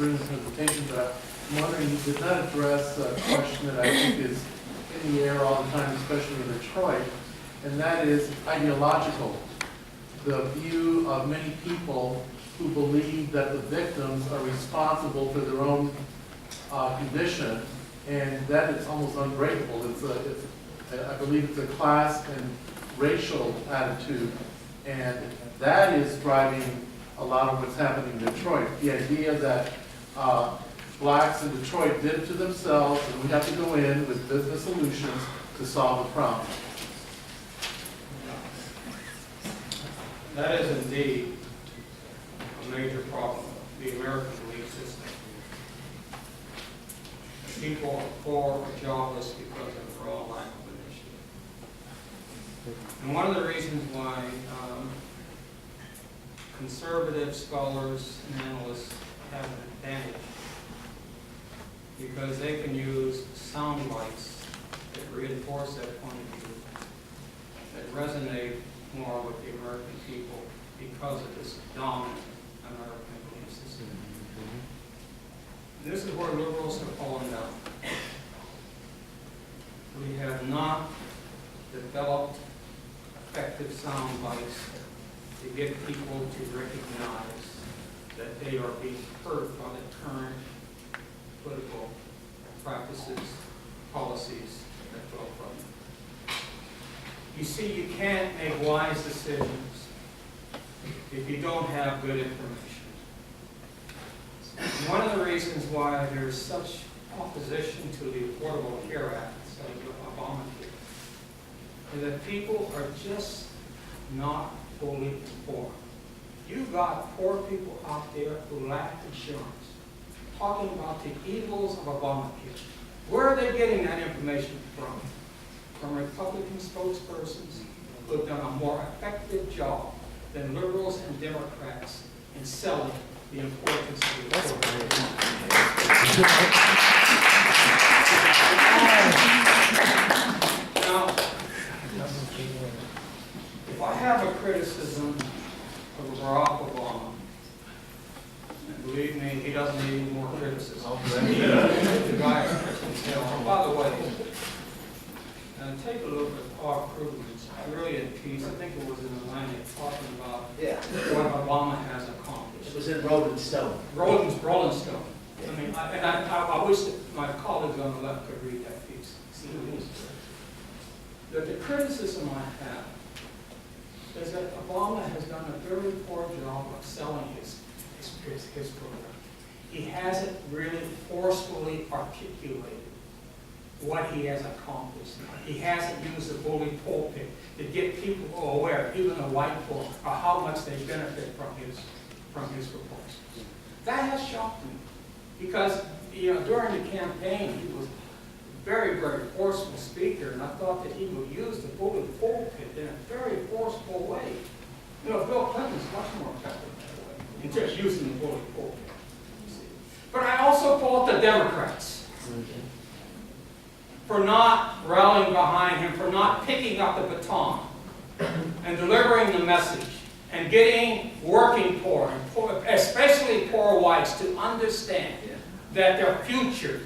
during the presentation, but I'm wondering, you did not address a question that I think is in the air all the time, especially in Detroit, and that is ideological. The view of many people who believe that the victims are responsible for their own condition, and that is almost unbreakable. I believe it's a class and racial attitude, and that is driving a lot of what's happening in Detroit. The idea that blacks in Detroit did it to themselves, and we have to go in with business solutions to solve the problem. That is indeed a major problem, the American belief system. People are poor or jobless because of their own lack of initiative. And one of the reasons why conservative scholars and analysts have an advantage, because they can use sound bites that reinforce that point of view, that resonate more with the American people because of this dominant American belief system. And this is where liberals have fallen down. We have not developed effective sound bites to get people to recognize that they are being hurt by the current political practices, policies that flow from them. You see, you can't make wise decisions if you don't have good information. And one of the reasons why there's such opposition to the Affordable Care Act, so Obamacare, is that people are just not fully informed. You've got poor people out there who lack insurance, talking about the evils of Obamacare. Where are they getting that information from? From Republican spokespersons who have done a more effective job than liberals and Democrats in selling the importance of the Affordable Care Act. Now, if I have a criticism of Barack Obama, and believe me, he doesn't need any more criticism. The guy can tell. By the way, take a look at Paul Krugman's brilliant piece. I think it was in Atlantic, talking about what Obama has accomplished. It was in Rolling Stone. Rolling Stone. I mean, I wish that my colleagues on the left could read that piece. That the criticism I have is that Obama has done a very poor job of selling his program. He hasn't really forcefully articulated what he has accomplished. He hasn't used the bully pulpit to get people aware, even the white folk, of how much they benefit from his proposals. That has shocked me, because during the campaign he was a very, very forceful speaker, and I thought that he would use the bully pulpit in a very forceful way. Bill Clinton's much more effective that way, in just using the bully pulpit. But I also fault the Democrats for not rallying behind him, for not picking up the baton and delivering the message and getting working poor, and especially poor whites, to understand that their future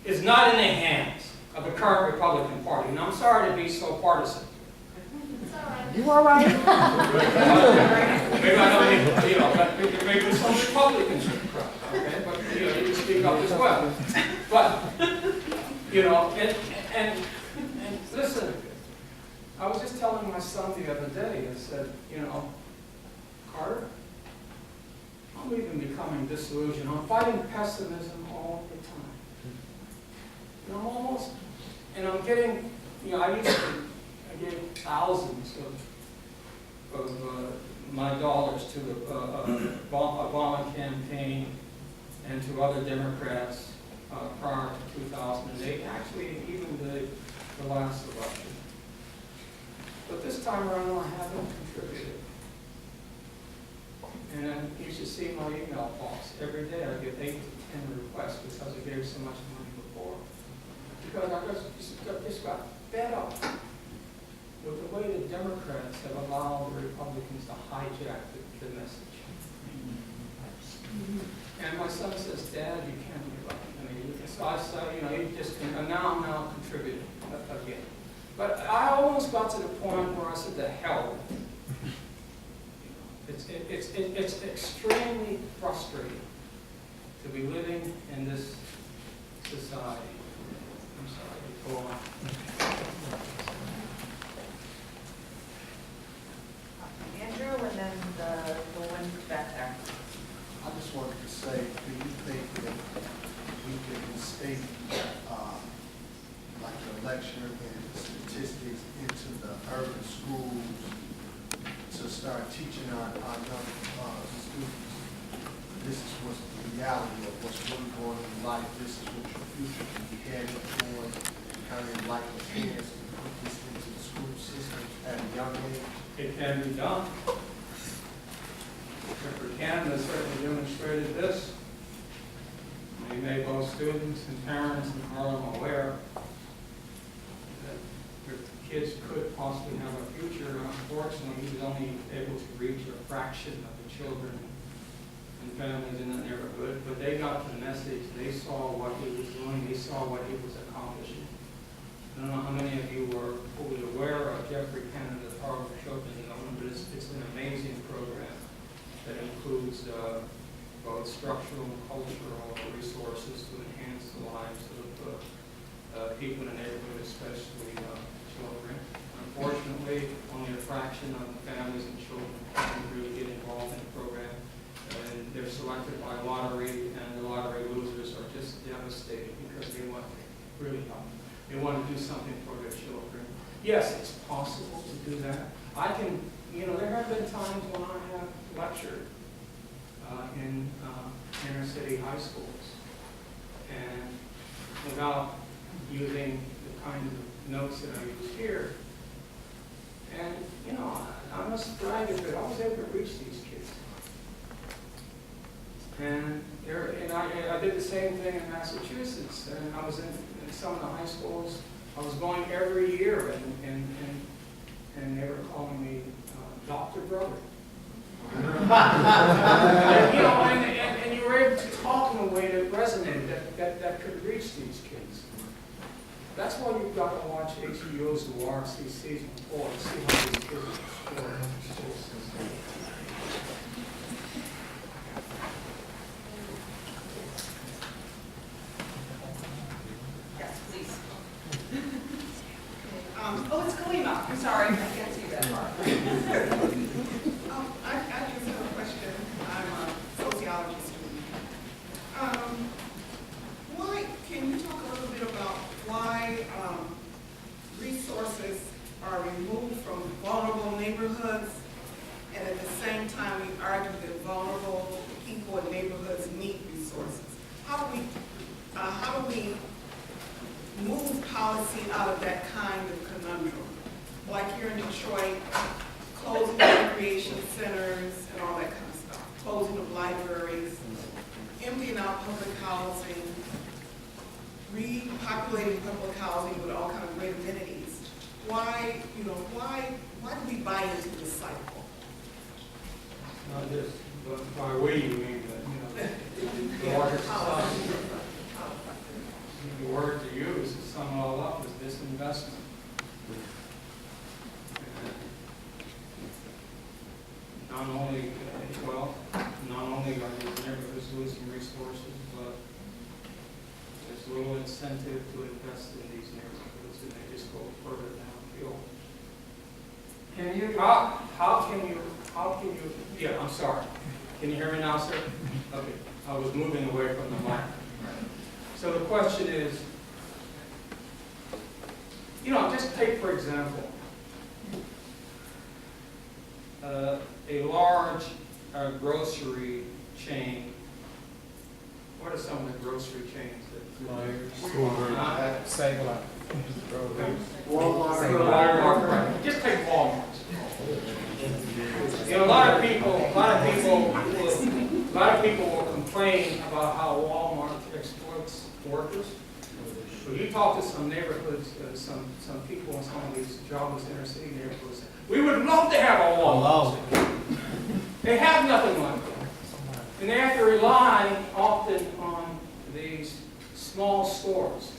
is not in the hands of the current Republican Party. And I'm sorry to be so partisan. You all right? Maybe I don't, maybe some Republicans in the crowd, okay? But you can speak up as well. But and listen, I was just telling my son the other day, I said, Carter, I'm even becoming disillusioned. I'm fighting pessimism all the time. I'm almost, and I'm getting, I gave thousands of my dollars to the Obama campaign and to other Democrats prior to 2008, actually even the last election. But this time around I haven't contributed. And you should see my email box. Every day I get 8 to 10 requests because I gave so much money before. Because I just got fed up with the way the Democrats have allowed the Republicans to hijack the message. And my son says, Dad, you can't be right. I mean, so I said, you know, you just, and now I'm now contributing again. But I almost got to the point where I said, the hell. It's extremely frustrating to be living in this society. I'm sorry, go on. Andrew, and then the one back there. I just wanted to say, do you think that we can state like the lecture and statistics into the urban schools to start teaching our young students? This is what's the reality of what's really going on in life. This is what your future can be headed towards. Kind of like the parents to put this into the school system at a young age. It can be done. Jeffrey Canada certainly demonstrated this. He made both students and parents in Harlem aware that their kids could possibly have a future. Unfortunately, he was only able to reach a fraction of the children and families in the neighborhood, but they got the message. They saw what he was doing. They saw what he was accomplishing. I don't know how many of you were fully aware of Jeffrey Canada's Harlem Children's Zone, but it's an amazing program that includes both structural and cultural resources to enhance the lives of people in the neighborhood, especially children. Unfortunately, only a fraction of the families and children can really get involved in the program. And they're selected by lottery, and the lottery losers are just devastated because they want to really help. They want to do something for their children. Yes, it's possible to do that. I can, you know, there have been times when I have lectured in inner city high schools, and without using the kind of notes that I use here. And, you know, I must brag that I was able to reach these kids. And I did the same thing in Massachusetts, and I was in some of the high schools. I was going every year, and they were calling me Dr. Brother. And, you know, and you were able to talk in a way that resonated, that could reach these kids. That's why you've got to watch HEO's WRC season 4 to see how these kids explore the school system. Yes, please. Oh, it's going up. I'm sorry, I can't see that far. I just have a question. I'm a sociology student. Why, can you talk a little bit about why resources are removed from vulnerable neighborhoods, and at the same time we argue that vulnerable people in neighborhoods need resources? How do we move policy out of that kind of conundrum? Like here in Detroit, closing of recreation centers and all that kind of stuff, closing of libraries, emptying out public housing, repopulating public housing with all kind of great amenities. Why do we buy into this cycle? Not just, but by we, you mean that, you know, the larger society. The word to use to sum it all up is disinvestment. Not only, not only are these neighborhoods losing resources, but there's little incentive to invest in these neighborhoods, and they just go further downhill. Can you? How can you, yeah, I'm sorry. Can you hear me now, sir? Okay, I was moving away from the mic. So the question is, you know, just take, for example, a large grocery chain. What are some of the grocery chains that Save-A-Lot. Walmart? Just take Walmart. You know, a lot of people will complain about how Walmart exploits workers. But you talk to some neighborhoods, some people in some of these jobless inner city neighborhoods, we would love to have a Walmart. They have nothing like that. And they have to rely often on these small stores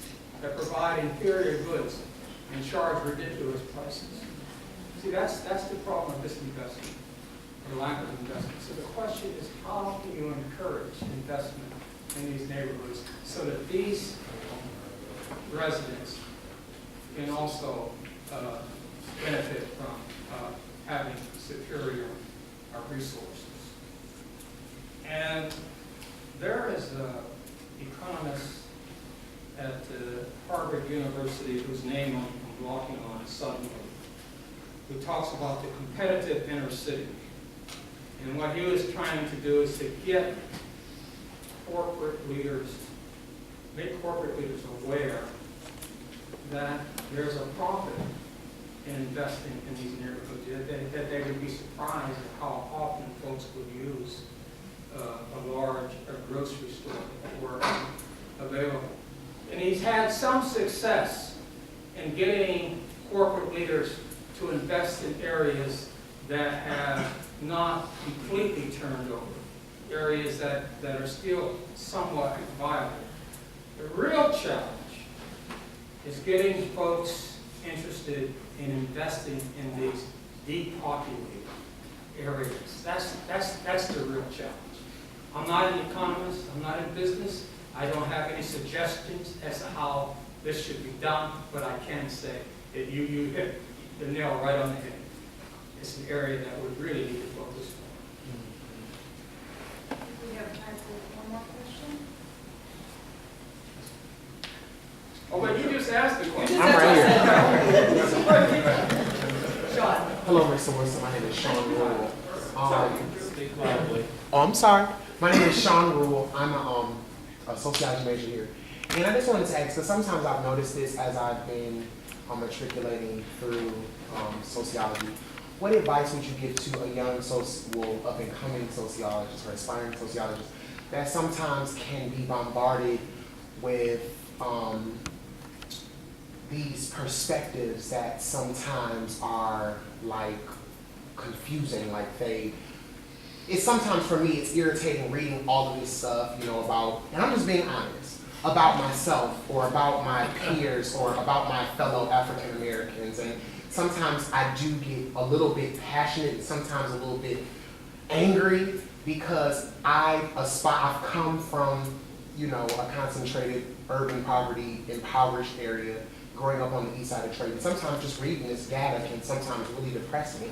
that provide inferior goods and charge ridiculous prices. See, that's the problem of this investment, or lack of investment. So the question is, how can you encourage investment in these neighborhoods so that these residents can also benefit from having superior resources? And there is an economist at Harvard University whose name I'm blocking on suddenly, who talks about the competitive inner city. And what he was trying to do is to get corporate leaders, make corporate leaders aware that there's a profit in investing in these neighborhoods, that they would be surprised at how often folks would use a large grocery store if it were available. And he's had some success in getting corporate leaders to invest in areas that have not completely turned over, areas that are still somewhat viable. The real challenge is getting folks interested in investing in these depopulated areas. That's the real challenge. I'm not an economist, I'm not in business, I don't have any suggestions as to how this should be done, but I can say that you hit the nail right on the head. It's an area that we really need to focus on. We have time for one more question. Oh, but you just asked the question. I'm right here. Sean. Hello, Mr. Wilson. My name is Sean Rule. Speak loudly. Oh, I'm sorry. My name is Sean Rule. I'm a sociology major here. And I just wanted to ask, because sometimes I've noticed this as I've been matriculating through sociology. What advice would you give to a young up-and-coming sociologist or aspiring sociologist that sometimes can be bombarded with these perspectives that sometimes are like confusing, like it's sometimes for me, it's irritating reading all of this stuff, about, and I'm just being honest, about myself or about my peers or about my fellow African Americans. And sometimes I do get a little bit passionate and sometimes a little bit angry because I've come from, a concentrated urban poverty, impoverished area, growing up on the east side of Detroit. And sometimes just reading this data can sometimes really depress me.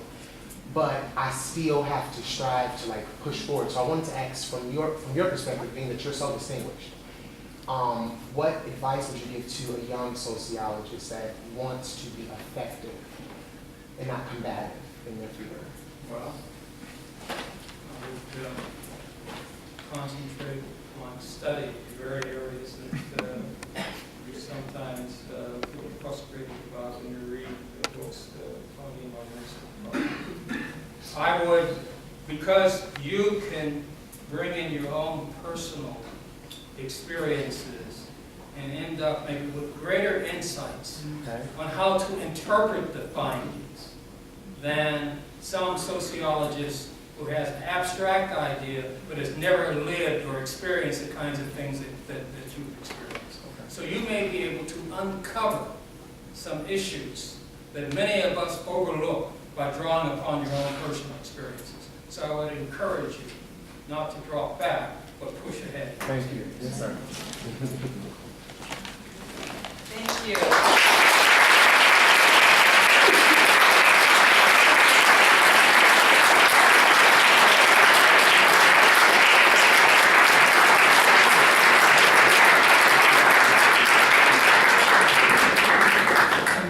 But I still have to strive to push forward. So I wanted to ask from your perspective, being that you're so distinguished, what advice would you give to a young sociologist that wants to be effective and not combative in their field? Well, I would concentrate on study the very areas that you sometimes feel frustrated about when you read the books talking about this. I would, because you can bring in your own personal experiences and end up maybe with greater insights on how to interpret the findings than some sociologist who has an abstract idea but has never lived or experienced the kinds of things that you've experienced. So you may be able to uncover some issues that many of us overlook by drawing upon your own personal experiences. So I would encourage you not to draw back, but push ahead. Thank you. Yes, sir. Thank you.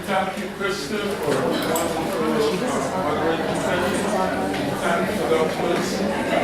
Thank you, Krista, for a wonderful, great presentation. Thank you for those